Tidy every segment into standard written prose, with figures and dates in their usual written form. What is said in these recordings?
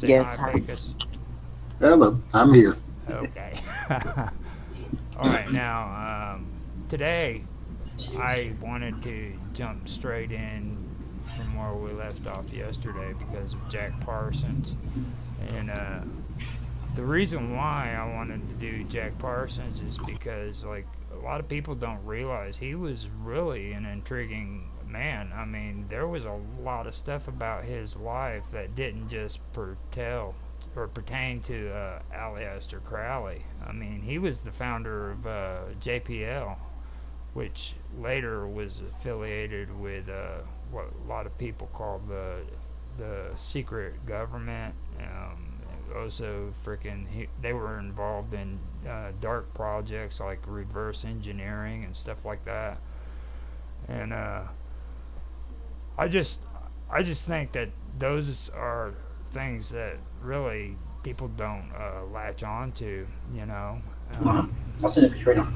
say Yes. hi, Pecos? Hello, I'm here. Okay. All right, now, today I wanted to jump straight in from where we left off yesterday because of Jack Parsons. And the reason why I wanted to do Jack Parsons is because, like, a lot of people don't realize he was really an intriguing man. I mean, there was a lot of stuff about his life that didn't just pertain to Aleister Crowley. I mean, he was the founder of JPL, which later was affiliated with what a lot of people call the secret government. Also, they were involved in dark projects like reverse engineering and stuff like that. And I just think that those are things that really people don't latch on to, you know. I'll send it straight on.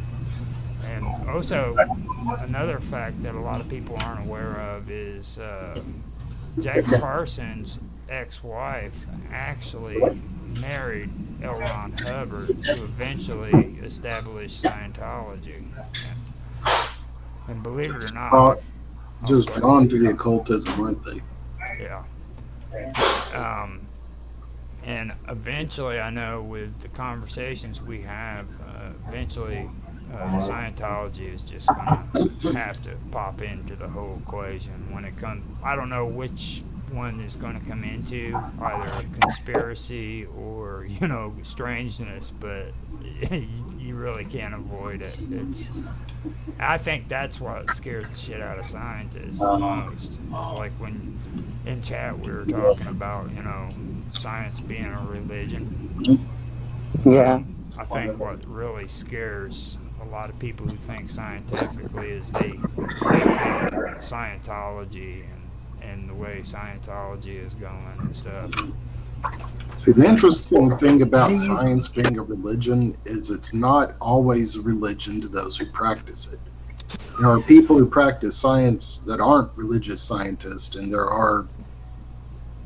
And also, another fact that a lot of people aren't aware of is Jack Parsons' ex-wife actually married L. Ron Hubbard, who eventually established Scientology. And believe it or not, Just drawn to the occultism, weren't they? yeah. And eventually, I know with the conversations we have, eventually Scientology is just going to have to pop into the whole equation when it comes. I don't know which one is going to come into, either conspiracy or, strangeness, but you really can't avoid it. I think that's what scares the shit out of scientists the most. It's like when in chat we were talking about, science being a religion. Yeah. I think what really scares a lot of people who think scientifically is they think Scientology and the way Scientology is going and stuff. See, the interesting thing about science being a religion is it's not always a religion to those who practice it. There are people who practice science that aren't religious scientists, and there are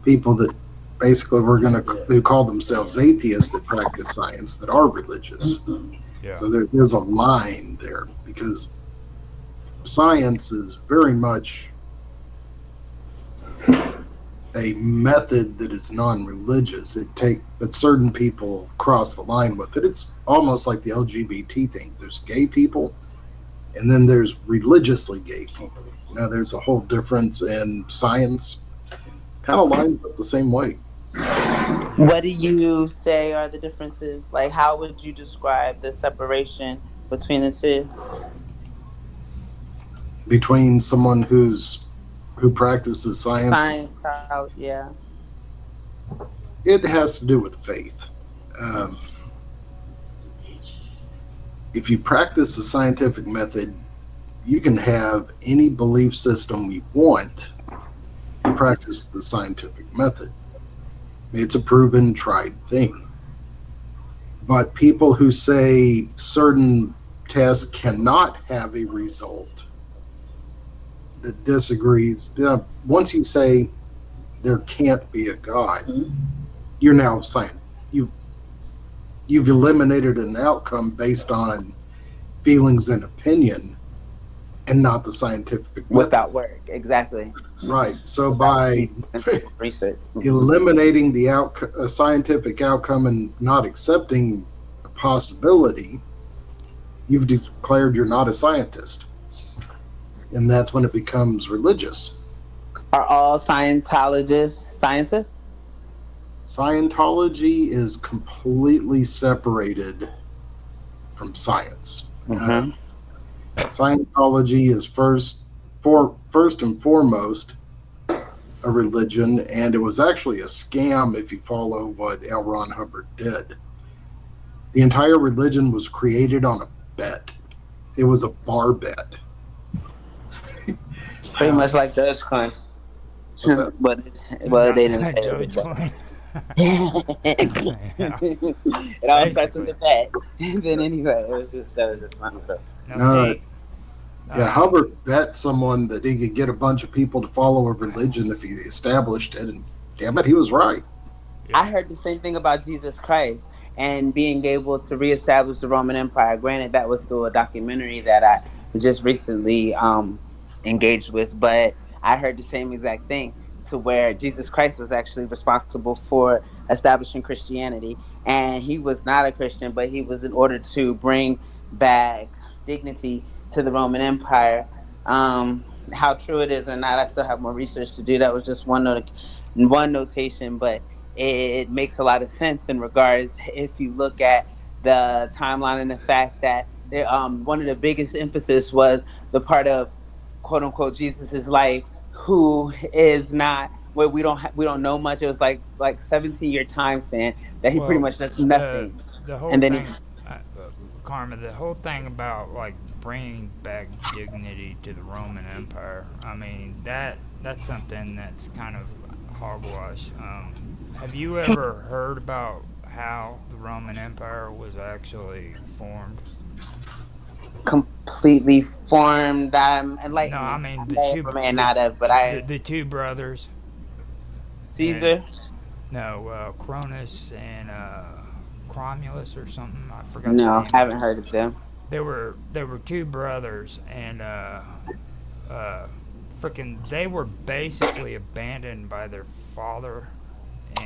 people that basically who call themselves atheists that practice science that are religious. Yeah. So there's a line there because science is very much a method that is non-religious. But certain people cross the line with it. It's almost like the LGBT thing. There's gay people, and then there's religiously gay people. Now there's a whole difference in science. Kind of lines up the same way. What do you say are the differences? Like, how would you describe the separation between the two? Between someone who practices science, yeah. It has to do with faith. If you practice a scientific method, you can have any belief system you want and practice the scientific method. It's a proven, tried thing. But people who say certain tests cannot have a result that disagrees, once you say there can't be a God, you're now saying you've eliminated an outcome based on feelings and opinion and not the scientific method. Without work, exactly. Right. So by research, eliminating the scientific outcome and not accepting a possibility, you've declared you're not a scientist. And that's when it becomes religious. Are all Scientologists scientists? Scientology is completely separated from science. Mm-hmm. Scientology is first and foremost a religion, and it was actually a scam if you follow what L. Ron Hubbard did. The entire religion was created on a bet. It was a bar bet. Pretty much like Dogecoin. but they didn't say it. It all starts with the bet. Then anyway, that was just fun stuff. Hubbard bet someone that he could get a bunch of people to follow a religion if he established it, and damn it, he was right. I Yeah. heard the same thing about Jesus Christ and being able to reestablish the Roman Empire. Granted, that was through a documentary that I just recently engaged with, but I heard the same exact thing to where Jesus Christ was actually responsible for establishing Christianity. And he was not a Christian, but he was in order to bring back dignity to the Roman Empire. How true it is or not, I still have more research to do. That was just one notation, but it makes a lot of sense in regards if you look at the timeline and the fact that one of the biggest emphasis was the part of quote unquote Jesus's life who is not where we don't know much. It was like 17-year time span that he pretty Well, much does the nothing, the whole and then he thing, Karma, the whole thing about like bringing back dignity to the Roman Empire. I mean that's something that's kind of hogwash. Have you ever heard about how the Roman Empire was actually formed? completely formed. No, Enlighten I me. mean I may have or may not have, but I the two brothers and Caesar. no Cronus and Cromulus or something. I forgot the No, name of haven't it. heard of them. They were two brothers and uh freaking they were basically abandoned by their father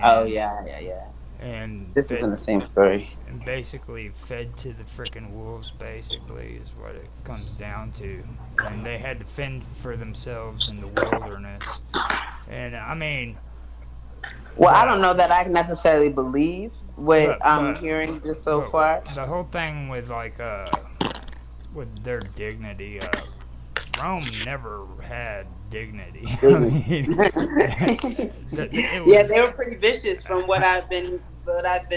Oh and yeah, yeah, yeah. and This fed isn't the same story. and basically fed to the freaking wolves basically is what it comes down to, and they had to fend for themselves in the wilderness. And I mean Well, I don't the know that I necessarily believe what but I'm but hearing just so but far. the whole thing with like with their dignity, Rome never had dignity. I Didn't mean, it Yeah, was. they were pretty vicious from what I've been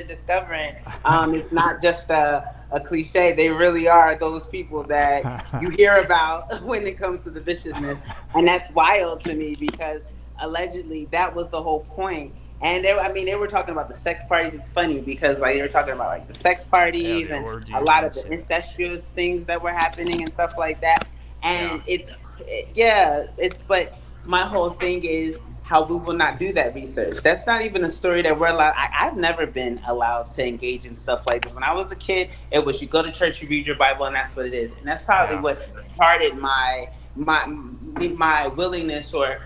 discovering. It's not just a cliche. They really are those people that you hear about when it comes to the viciousness, and that's wild to me because allegedly that was the whole point. And I mean, they were talking about the sex parties. It's funny because like they were talking about like the sex Yeah, parties the and a orgies lot and of the shit. incestuous things that were happening and stuff like that. Yeah. And yeah, it's but my whole thing is how we will not do that research. That's not even a story that we're allowed. I've never been allowed to engage in stuff like this. When I was a kid, it was you go to church, you read your Bible, and that's what it is. And that's probably Yeah. what started my willingness or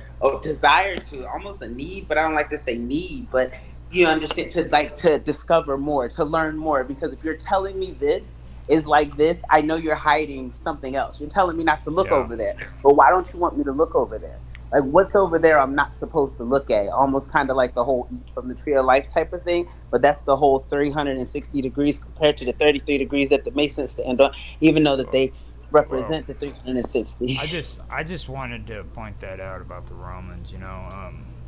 desire to almost a need, but I don't like to say need, but you understand to like to discover more, to learn more. Because if you're telling me this is like this, I know you're hiding something else. You're telling me not to look Yeah. over there, but why don't you want me to look over there? Like what's over there I'm not supposed to look at, almost kind of like the whole eat from the tree of life type of thing, but that's the whole 360 degrees compared to the 33 degrees that the masons stand on, even though that Well, they well, represent the 360. I just wanted to point that out about the Romans,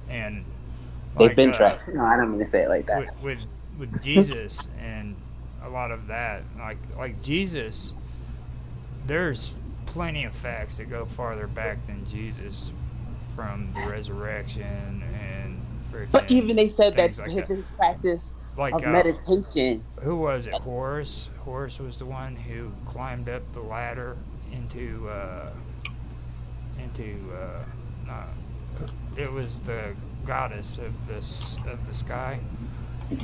and They've like been trapped. No, I don't mean to say it like with that. Jesus and a lot of that, like Jesus, there's plenty of facts that go farther back than Jesus, from the resurrection and But freaking even they said that things like that. his practice Like of meditation. who was it? Horus. Horus was the one who climbed up the ladder into not, it was the goddess of the sky.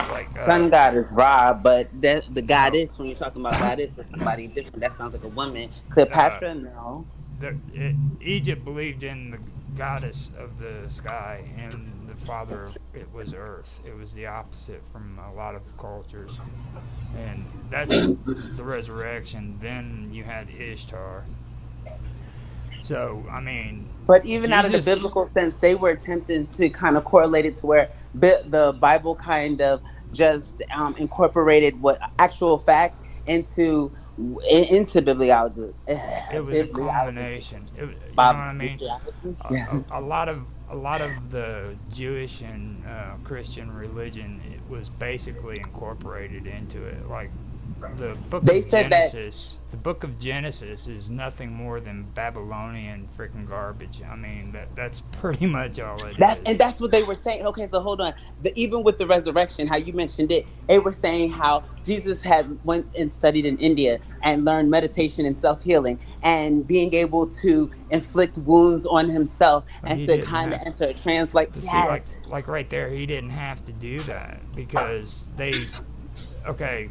Like Sun god is Ra, but the no, goddess, when you're talking about goddess, is somebody different. That sounds like a woman. uh, Cleopatra, no. Egypt believed in the goddess of the sky, and the father it was Earth. It was the opposite from a lot of cultures, and that's the resurrection. Then you had Ishtar. So I mean, But even out of the Jesus. biblical sense, they were attempting to kind of correlate it to where the Bible kind of just incorporated what actual facts into bibliology. It was a Bibliology. culmination. You know what Bob, I mean? bibliology? A, Yeah. a lot of the Jewish and Christian religion, it was basically incorporated into it. Like the book They of said that Genesis, the book of Genesis is nothing more than Babylonian freaking garbage. I mean, that's pretty much all it that, is. and that's what they were saying. Okay, so hold on. Even with the resurrection, how you mentioned it, they were saying how Jesus had went and studied in India and learned meditation and self healing and being able to inflict wounds on himself But and he to didn't kind of have. enter a trance. Like, But see, yes, like right there, he didn't have to do that because they. Okay,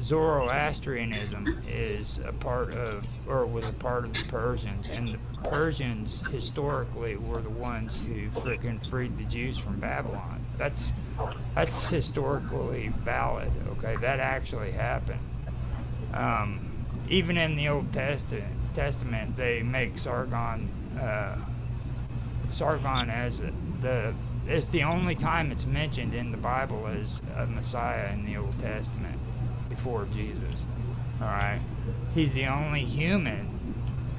Zoroastrianism is a part of, or was a part of the Persians, and the Persians historically were the ones who freaking freed the Jews from Babylon. That's historically valid. Okay, that actually happened. Even in the Old Testament, they make Sargon as the it's the only time it's mentioned in the Bible as a Messiah in the Old Testament before Jesus. All right, he's the only human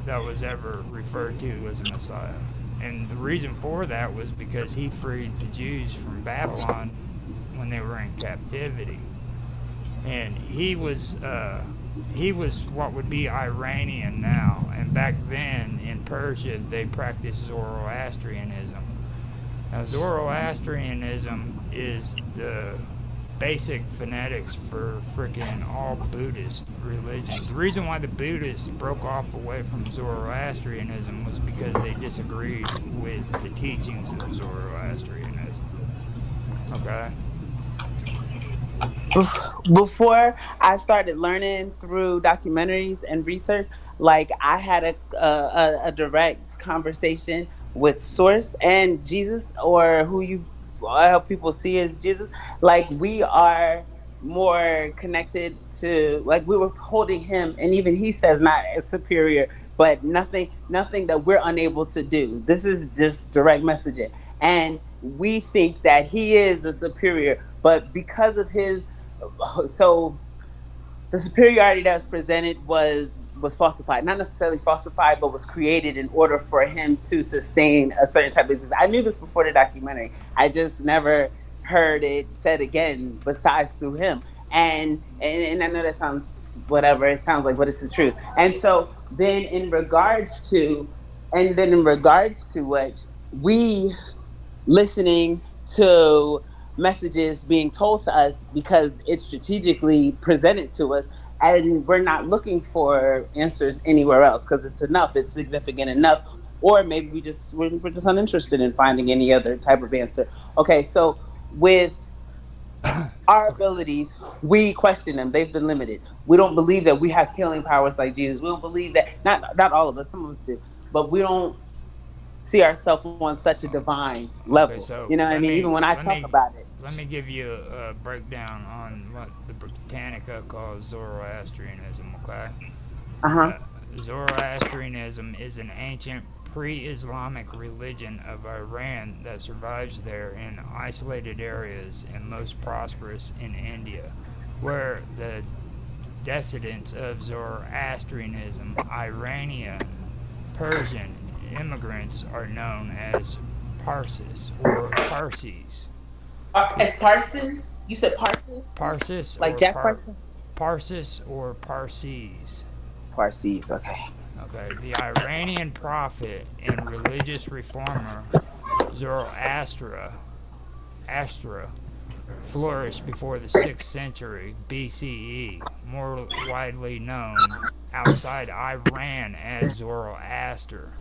that was ever referred to as a Messiah, and the reason for that was because he freed the Jews from Babylon when they were in captivity, and he was what would be Iranian now, and back then in Persia they practiced Zoroastrianism. Now, Zoroastrianism is the basic phonetics for freaking all Buddhist religions. The reason why the Buddhists broke off away from Zoroastrianism was because they disagreed with the teachings of Zoroastrianism. Okay? before I started learning through documentaries and research, like I had a direct conversation with Source and Jesus, or who you help people see as Jesus. Like we are more connected to, like we were holding him, and even he says not as superior, but nothing that we're unable to do. This is just direct messaging, and we think that he is a superior, but because of his, so the superiority that was presented was falsified, not necessarily falsified, but was created in order for him to sustain a certain type of business. I knew this before the documentary. I just never heard it said again besides through him. And I know that sounds whatever, it sounds like, but it's the truth. And so then in regards to, and then in regards to what we listening to messages being told to us because it's strategically presented to us, and we're not looking for answers anywhere else because it's enough, it's significant enough, or maybe we're just uninterested in finding any other type of answer. Okay, so with our Okay. abilities, we question them. They've been limited. We don't believe that we have healing powers like Jesus. We don't believe that, not all of us, some of us do, but we don't see ourselves on such a divine Okay, level. so You know what I mean? Even when I talk about it. let me give you a breakdown on what the Britannica calls Zoroastrianism. Okay, Uh huh. uh, Zoroastrianism is an ancient pre-Islamic religion of Iran that survives there in isolated areas and most prosperous in India, where the descendants of Zoroastrianism, Iranian, Persian immigrants are known as Parsis or Parsis. As This Parsons, you said Parsons, Parsis like or Jack Parsons. Parsis or Parsis. Parsees. Okay. Okay, the Iranian prophet and religious reformer Zoroaster Astra flourished before the 6th century BCE, more widely known outside Iran as Zoroaster.